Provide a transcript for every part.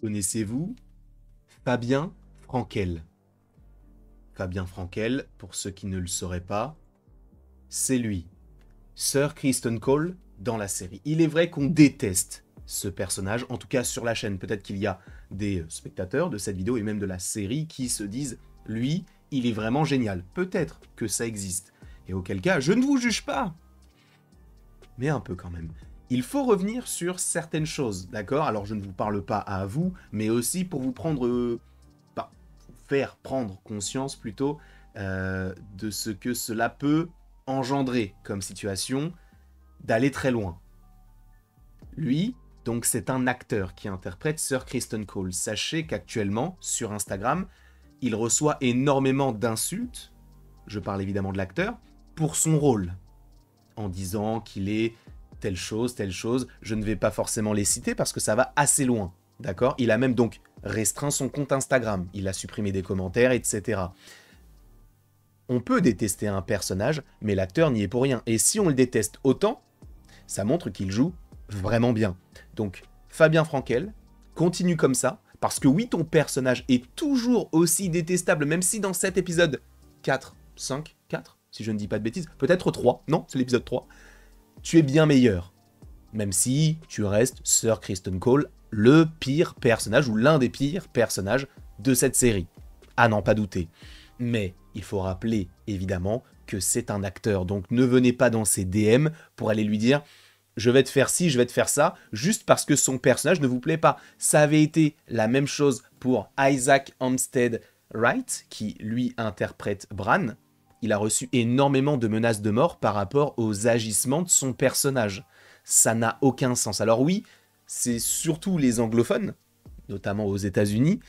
Connaissez-vous Fabien Frankel? Fabien Frankel, pour ceux qui ne le sauraient pas, c'est lui, Sir Kristen Cole dans la série. Il est vrai qu'on déteste ce personnage, en tout cas sur la chaîne. Peut-être qu'il y a des spectateurs de cette vidéo et même de la série qui se disent « lui, il est vraiment génial ». Peut-être que ça existe. Et auquel cas, je ne vous juge pas, mais un peu quand même. Il faut revenir sur certaines choses, d'accord? Alors je ne vous parle pas à vous, mais aussi pour vous prendre... faire prendre conscience plutôt de ce que cela peut engendrer comme situation d'aller très loin. Lui, donc c'est un acteur qui interprète Sir Kristen Cole. Sachez qu'actuellement, sur Instagram, il reçoit énormément d'insultes, je parle évidemment de l'acteur, pour son rôle, en disant qu'il est telle chose, je ne vais pas forcément les citer parce que ça va assez loin, d'accord? Il a même donc restreint son compte Instagram, il a supprimé des commentaires, etc. On peut détester un personnage, mais l'acteur n'y est pour rien. Et si on le déteste autant, ça montre qu'il joue vraiment bien. Donc, Fabien Frankel, continue comme ça, parce que oui, ton personnage est toujours aussi détestable, même si dans cet épisode 4, 5, 4, si je ne dis pas de bêtises, peut-être 3, non, c'est l'épisode 3, tu es bien meilleur. Même si tu restes Sir Kristen Cole, le pire personnage, ou l'un des pires personnages de cette série. À n'en pas douter. Mais il faut rappeler, évidemment, que c'est un acteur. Donc ne venez pas dans ses DM pour aller lui dire « je vais te faire ci, je vais te faire ça », juste parce que son personnage ne vous plaît pas. Ça avait été la même chose pour Isaac Armstead Wright, qui, lui, interprète Bran. Il a reçu énormément de menaces de mort par rapport aux agissements de son personnage. Ça n'a aucun sens. Alors oui, c'est surtout les anglophones, notamment aux États-Unis.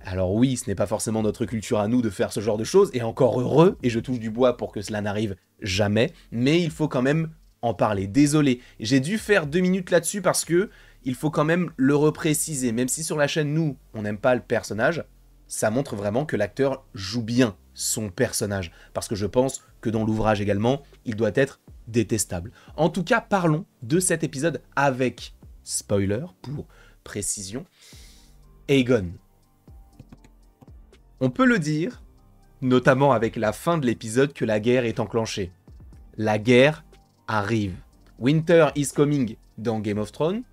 Alors oui, ce n'est pas forcément notre culture à nous de faire ce genre de choses, et encore heureux, et je touche du bois pour que cela n'arrive jamais, mais il faut quand même en parler. Désolé, j'ai dû faire 2 minutes là-dessus parce que il faut quand même le repréciser. Même si sur la chaîne, nous, on n'aime pas le personnage, ça montre vraiment que l'acteur joue bien son personnage. Parce que je pense que dans l'ouvrage également, il doit être détestable. En tout cas, parlons de cet épisode avec spoiler, pour précision. Aegon. On peut le dire, notamment avec la fin de l'épisode, que la guerre est enclenchée. La guerre arrive. Winter is coming dans Game of Thrones.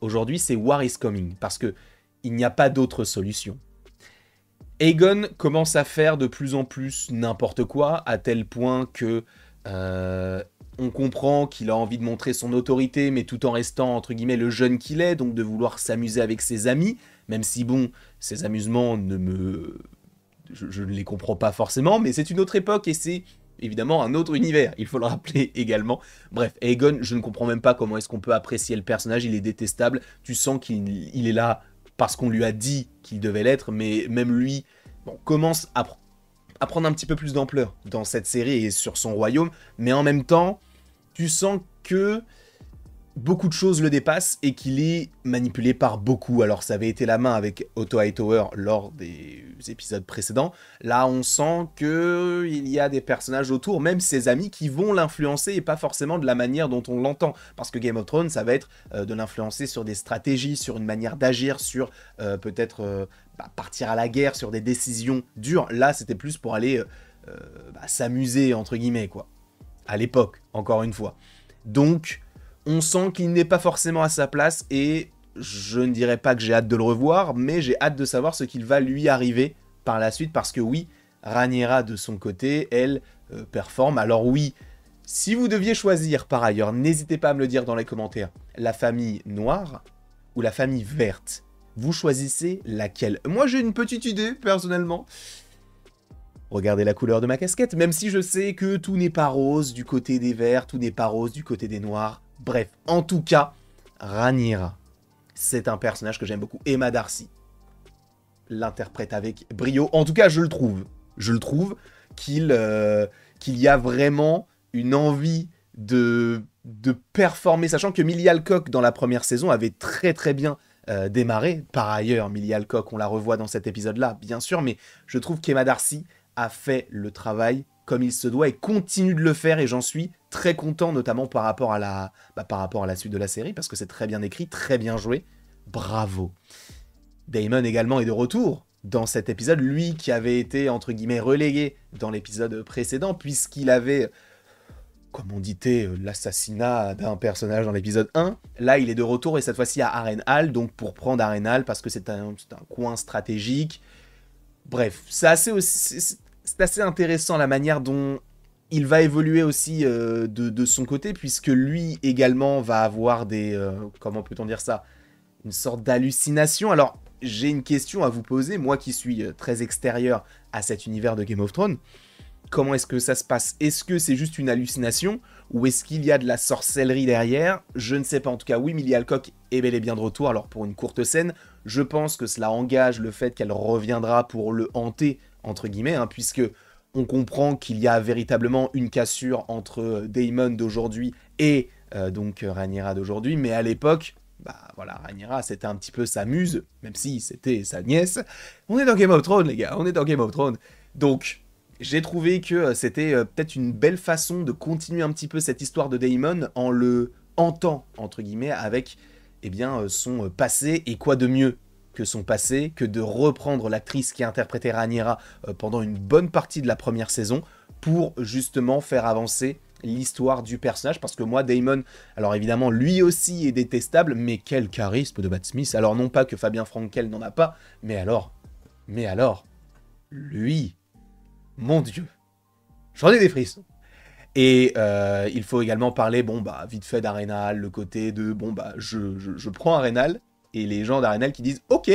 Aujourd'hui, c'est War is coming, parce que il n'y a pas d'autre solution. Aegon commence à faire de plus en plus n'importe quoi, à tel point que on comprend qu'il a envie de montrer son autorité, mais tout en restant, entre guillemets, le jeune qu'il est, donc de vouloir s'amuser avec ses amis, même si, bon, ces amusements je ne les comprends pas forcément, mais c'est une autre époque et c'est évidemment un autre univers, il faut le rappeler également. Bref, Aegon, je ne comprends même pas comment est-ce qu'on peut apprécier le personnage, il est détestable, tu sens qu'il est là parce qu'on lui a dit qu'il devait l'être, mais même lui commence à prendre un petit peu plus d'ampleur dans cette série et sur son royaume, mais en même temps, tu sens que beaucoup de choses le dépassent et qu'il est manipulé par beaucoup. Alors ça avait été la main avec Otto Hightower lors des épisodes précédents. Là on sent qu'il y a des personnages autour, même ses amis, qui vont l'influencer et pas forcément de la manière dont on l'entend. Parce que Game of Thrones, ça va être de l'influencer sur des stratégies, sur une manière d'agir, sur peut-être partir à la guerre, sur des décisions dures. Là c'était plus pour aller s'amuser entre guillemets quoi. À l'époque, encore une fois. Donc on sent qu'il n'est pas forcément à sa place et je ne dirais pas que j'ai hâte de le revoir, mais j'ai hâte de savoir ce qu'il va lui arriver par la suite, parce que oui, Rhaenyra de son côté, elle, performe. Alors oui, si vous deviez choisir par ailleurs, n'hésitez pas à me le dire dans les commentaires, la famille noire ou la famille verte, vous choisissez laquelle? Moi j'ai une petite idée, personnellement. Regardez la couleur de ma casquette, même si je sais que tout n'est pas rose du côté des verts, tout n'est pas rose du côté des noirs. Bref, en tout cas, Rhaenyra, c'est un personnage que j'aime beaucoup. Emma Darcy l'interprète avec brio. En tout cas, je le trouve. Je le trouve qu'il y a vraiment une envie de performer, sachant que Millie Alcock, dans la première saison, avait très très bien démarré. Par ailleurs, Millie Alcock, on la revoit dans cet épisode-là, bien sûr, mais je trouve qu'Emma Darcy a fait le travail comme il se doit et continue de le faire, et j'en suis très content, notamment par rapport à la suite de la série, parce que c'est très bien écrit, très bien joué. Bravo. Damon également est de retour dans cet épisode, lui qui avait été, entre guillemets, relégué dans l'épisode précédent, puisqu'il avait commandité l'assassinat d'un personnage dans l'épisode 1. Là, il est de retour, et cette fois-ci à Harrenhal, donc pour prendre Harrenhal, parce que c'est un coin stratégique. Bref, c'est assez intéressant la manière dont il va évoluer aussi de son côté, puisque lui également va avoir des... comment peut-on dire ça? Une sorte d'hallucination. Alors, j'ai une question à vous poser, moi qui suis très extérieur à cet univers de Game of Thrones. Comment est-ce que ça se passe? Est-ce que c'est juste une hallucination? Ou est-ce qu'il y a de la sorcellerie derrière? Je ne sais pas. En tout cas, oui, Emilia Alcock est bel et bien de retour. Alors, pour une courte scène, je pense que cela engage le fait qu'elle reviendra pour le hanter, entre guillemets, hein, puisque on comprend qu'il y a véritablement une cassure entre Daemon d'aujourd'hui et donc Rhaenyra d'aujourd'hui. Mais à l'époque, bah voilà, Rhaenyra, c'était un petit peu sa muse, même si c'était sa nièce. On est dans Game of Thrones, les gars, on est dans Game of Thrones. Donc... j'ai trouvé que c'était peut-être une belle façon de continuer un petit peu cette histoire de Daemon en le hantant, entre guillemets, avec eh bien, son passé. Et quoi de mieux que son passé, que de reprendre l'actrice qui a interprété Rhaenyra pendant une bonne partie de la première saison pour justement faire avancer l'histoire du personnage. Parce que moi, Daemon, alors évidemment, lui aussi est détestable, mais quel charisme de Matt Smith. Alors non pas que Fabien Frankel n'en a pas, mais alors, lui... mon Dieu, j'en ai des frissons. Et il faut également parler, bon bah, vite fait d'Harrenhal, le côté de, bon bah, je prends Harrenhal, et les gens d'Harrenhal qui disent, ok,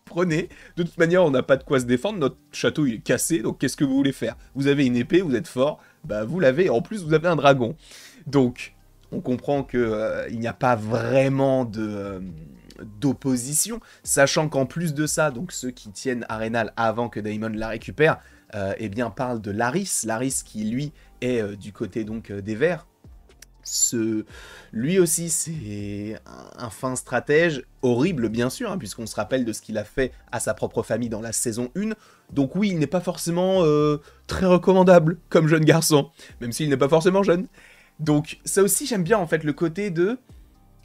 prenez, de toute manière on n'a pas de quoi se défendre, notre château il est cassé, donc qu'est-ce que vous voulez faire? Vous avez une épée, vous êtes fort, bah vous l'avez, en plus vous avez un dragon. Donc, on comprend que il n'y a pas vraiment d'opposition, sachant qu'en plus de ça, donc ceux qui tiennent Harrenhal avant que Daemon la récupère, eh bien parle de Larys qui lui est du côté donc des Verts. Lui aussi c'est un fin stratège, horrible bien sûr, hein, puisqu'on se rappelle de ce qu'il a fait à sa propre famille dans la saison 1, donc oui il n'est pas forcément très recommandable comme jeune garçon, même s'il n'est pas forcément jeune. Donc ça aussi j'aime bien en fait le côté de...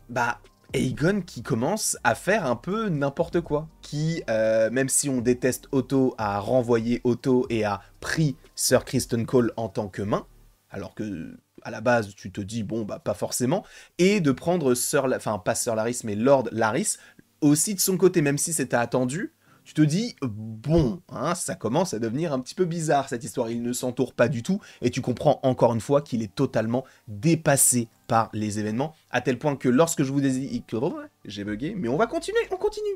bah... Aegon qui commence à faire un peu n'importe quoi, qui, même si on déteste Otto, a renvoyé Otto et a pris Sir Criston Cole en tant que main, alors que à la base tu te dis bon bah pas forcément, et de prendre pas Sir Larys mais Lord Larys aussi de son côté, même si c'était attendu. Tu te dis, bon, hein, ça commence à devenir un petit peu bizarre cette histoire, il ne s'entoure pas du tout, et tu comprends encore une fois qu'il est totalement dépassé par les événements, à tel point que lorsque je vous ai dit... j'ai bugué, mais on va continuer, on continue.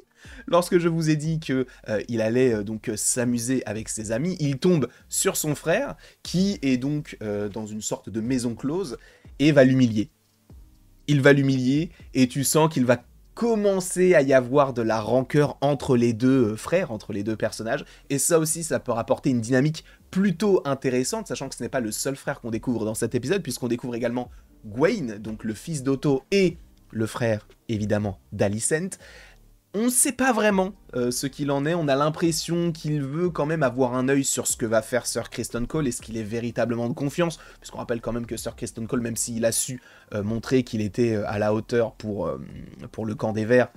Lorsque je vous ai dit que il allait donc s'amuser avec ses amis, il tombe sur son frère, qui est donc dans une sorte de maison close, et va l'humilier. Il va l'humilier, et tu sens qu'il va commencer à y avoir de la rancœur entre les deux frères, entre les deux personnages, et ça aussi, ça peut rapporter une dynamique plutôt intéressante, sachant que ce n'est pas le seul frère qu'on découvre dans cet épisode, puisqu'on découvre également Gwaine, donc le fils d'Otto, et le frère, évidemment, d'Alicent. On ne sait pas vraiment ce qu'il en est, on a l'impression qu'il veut quand même avoir un œil sur ce que va faire Sir Criston Cole, est-ce qu'il est véritablement de confiance, puisqu'on rappelle quand même que Sir Criston Cole, même s'il a su montrer qu'il était à la hauteur pour le camp des Verts,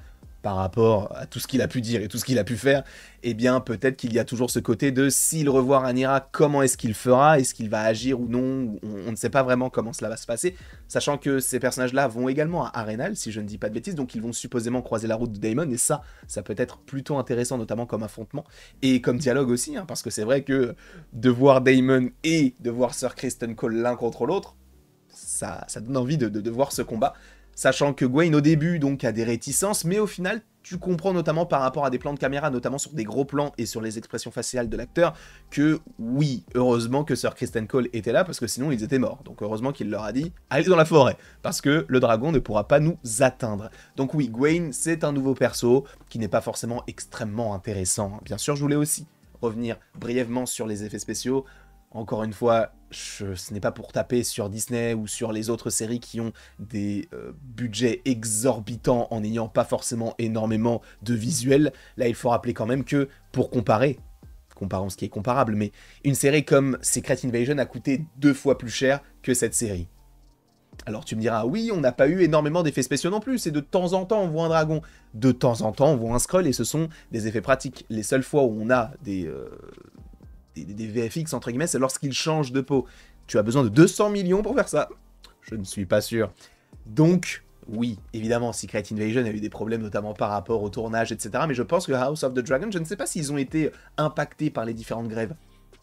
par rapport à tout ce qu'il a pu dire et tout ce qu'il a pu faire, eh bien peut-être qu'il y a toujours ce côté de s'il revoit Rhaenyra, comment est-ce qu'il fera, est-ce qu'il va agir ou non, on ne sait pas vraiment comment cela va se passer, sachant que ces personnages-là vont également à Harrenhal, si je ne dis pas de bêtises, donc ils vont supposément croiser la route de Daemon, et ça peut être plutôt intéressant, notamment comme affrontement, et comme dialogue aussi, hein, parce que c'est vrai que de voir Daemon et de voir Sir Criston Cole l'un contre l'autre, ça donne envie de voir ce combat. Sachant que Gwaine au début donc a des réticences, mais au final tu comprends notamment par rapport à des plans de caméra, notamment sur des gros plans et sur les expressions faciales de l'acteur, que oui, heureusement que Sir Criston Cole était là, parce que sinon ils étaient morts. Donc heureusement qu'il leur a dit « Allez dans la forêt !» parce que le dragon ne pourra pas nous atteindre. Donc oui, Gwaine c'est un nouveau perso, qui n'est pas forcément extrêmement intéressant. Bien sûr, je voulais aussi revenir brièvement sur les effets spéciaux. Encore une fois, ce n'est pas pour taper sur Disney ou sur les autres séries qui ont des budgets exorbitants en n'ayant pas forcément énormément de visuels. Là, il faut rappeler quand même que, pour comparer, comparons ce qui est comparable, mais une série comme Secret Invasion a coûté 2 fois plus cher que cette série. Alors tu me diras, oui, on n'a pas eu énormément d'effets spéciaux non plus, c'est de temps en temps on voit un dragon, de temps en temps on voit un scroll, et ce sont des effets pratiques. Les seules fois où on a des VFX, entre guillemets, c'est lorsqu'il change de peau. Tu as besoin de 200 millions pour faire ça. Je ne suis pas sûr. Donc, oui, évidemment, Secret Invasion a eu des problèmes, notamment par rapport au tournage, etc. Mais je pense que House of the Dragon, je ne sais pas s'ils ont été impactés par les différentes grèves.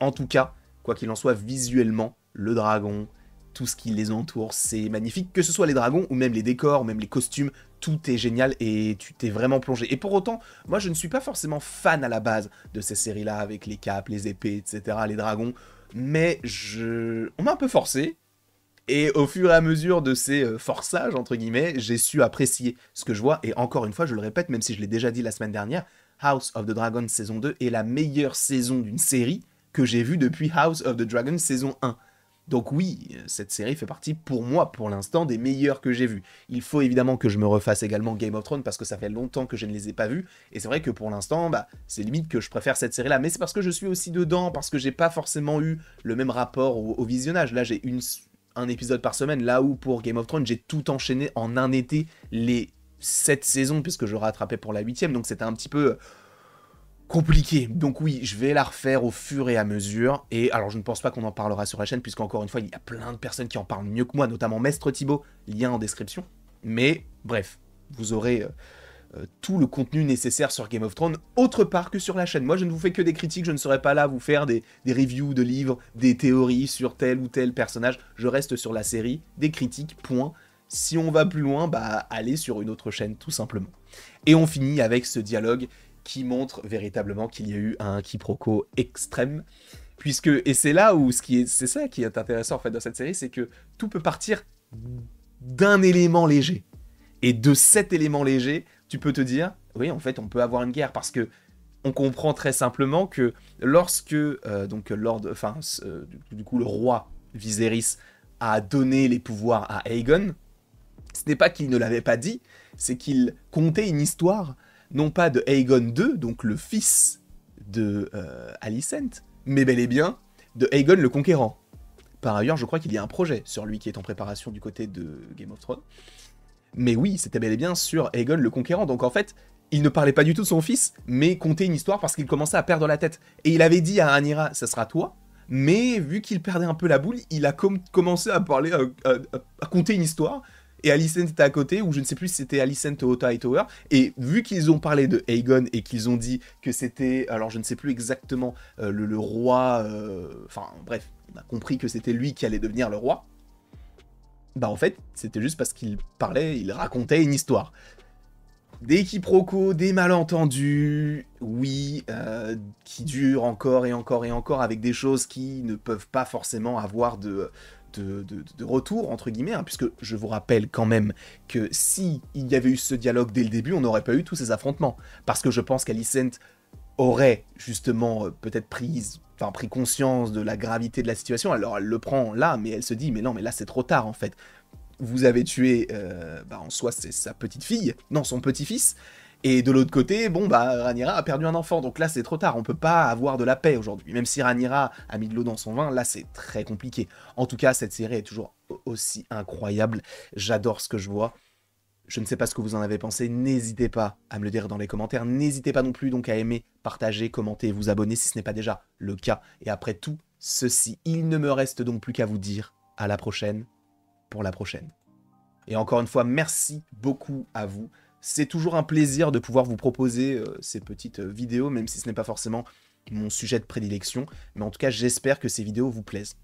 En tout cas, quoi qu'il en soit, visuellement, le dragon, tout ce qui les entoure, c'est magnifique. Que ce soit les dragons, ou même les décors, même les costumes, tout est génial et tu t'es vraiment plongé. Et pour autant, moi je ne suis pas forcément fan à la base de ces séries-là, avec les capes, les épées, etc., les dragons. Mais on m'a un peu forcé. Et au fur et à mesure de ces forçages, entre guillemets, j'ai su apprécier ce que je vois. Et encore une fois, je le répète, même si je l'ai déjà dit la semaine dernière, House of the Dragon saison 2 est la meilleure saison d'une série que j'ai vue depuis House of the Dragon saison 1. Donc oui, cette série fait partie, pour moi, pour l'instant, des meilleures que j'ai vues. Il faut évidemment que je me refasse également Game of Thrones, parce que ça fait longtemps que je ne les ai pas vus, et c'est vrai que pour l'instant, c'est limite que je préfère cette série-là, mais c'est parce que je suis aussi dedans, parce que j'ai pas forcément eu le même rapport au visionnage. Là, j'ai un épisode par semaine, là où pour Game of Thrones, j'ai tout enchaîné en un été, les 7 saisons, puisque je rattrapais pour la 8ème, donc c'était un petit peu compliqué. Donc oui, je vais la refaire au fur et à mesure. Et alors, je ne pense pas qu'on en parlera sur la chaîne, puisqu'encore une fois, il y a plein de personnes qui en parlent mieux que moi, notamment Mestre Thibaut, lien en description. Mais bref, vous aurez tout le contenu nécessaire sur Game of Thrones, autre part que sur la chaîne. Moi, je ne vous fais que des critiques, je ne serai pas là à vous faire des reviews de livres, des théories sur tel ou tel personnage. Je reste sur la série, des critiques, point. Si on va plus loin, allez sur une autre chaîne, tout simplement. Et on finit avec ce dialogue qui montre véritablement qu'il y a eu un quiproquo extrême, puisque, et c'est là où c'est ça qui est intéressant en fait dans cette série, c'est que tout peut partir d'un élément léger, et de cet élément léger, tu peux te dire, oui, en fait, on peut avoir une guerre, parce que on comprend très simplement que lorsque du coup le roi Viserys a donné les pouvoirs à Aegon, ce n'est pas qu'il ne l'avait pas dit, c'est qu'il contait une histoire, non pas de Aegon II, donc le fils de Alicent, mais bel et bien de Aegon le Conquérant. Par ailleurs, je crois qu'il y a un projet sur lui qui est en préparation du côté de Game of Thrones. Mais oui, c'était bel et bien sur Aegon le Conquérant. Donc en fait, il ne parlait pas du tout de son fils, mais contait une histoire parce qu'il commençait à perdre la tête. Et il avait dit à Rhaenyra, ça sera toi. Mais vu qu'il perdait un peu la boule, il a commencé à parler, à conter une histoire. Et Alicent était à côté, ou je ne sais plus si c'était Alicent au Hightower. Et vu qu'ils ont parlé de Aegon et qu'ils ont dit que c'était, alors je ne sais plus exactement, le roi... Enfin bref, on a compris que c'était lui qui allait devenir le roi. En fait, c'était juste parce qu'il parlait, il racontait une histoire. Des quiproquos, des malentendus, oui, qui durent encore et encore et encore, avec des choses qui ne peuvent pas forcément avoir de retour, entre guillemets, hein, puisque je vous rappelle quand même que si il y avait eu ce dialogue dès le début, on n'aurait pas eu tous ces affrontements. Parce que je pense qu'Alicent aurait justement peut-être pris conscience de la gravité de la situation. Alors elle le prend là, mais elle se dit, mais non, mais là c'est trop tard en fait. Vous avez tué, en soi c'est sa petite fille, non son petit-fils, et de l'autre côté, Rhaenyra a perdu un enfant, donc là c'est trop tard, on peut pas avoir de la paix aujourd'hui. Même si Rhaenyra a mis de l'eau dans son vin, là c'est très compliqué. En tout cas, cette série est toujours aussi incroyable, j'adore ce que je vois. Je ne sais pas ce que vous en avez pensé, n'hésitez pas à me le dire dans les commentaires, n'hésitez pas non plus donc à aimer, partager, commenter et vous abonner si ce n'est pas déjà le cas. Et après tout ceci, il ne me reste donc plus qu'à vous dire à la prochaine pour la prochaine. Et encore une fois, merci beaucoup à vous. C'est toujours un plaisir de pouvoir vous proposer ces petites vidéos, même si ce n'est pas forcément mon sujet de prédilection. Mais en tout cas, j'espère que ces vidéos vous plaisent.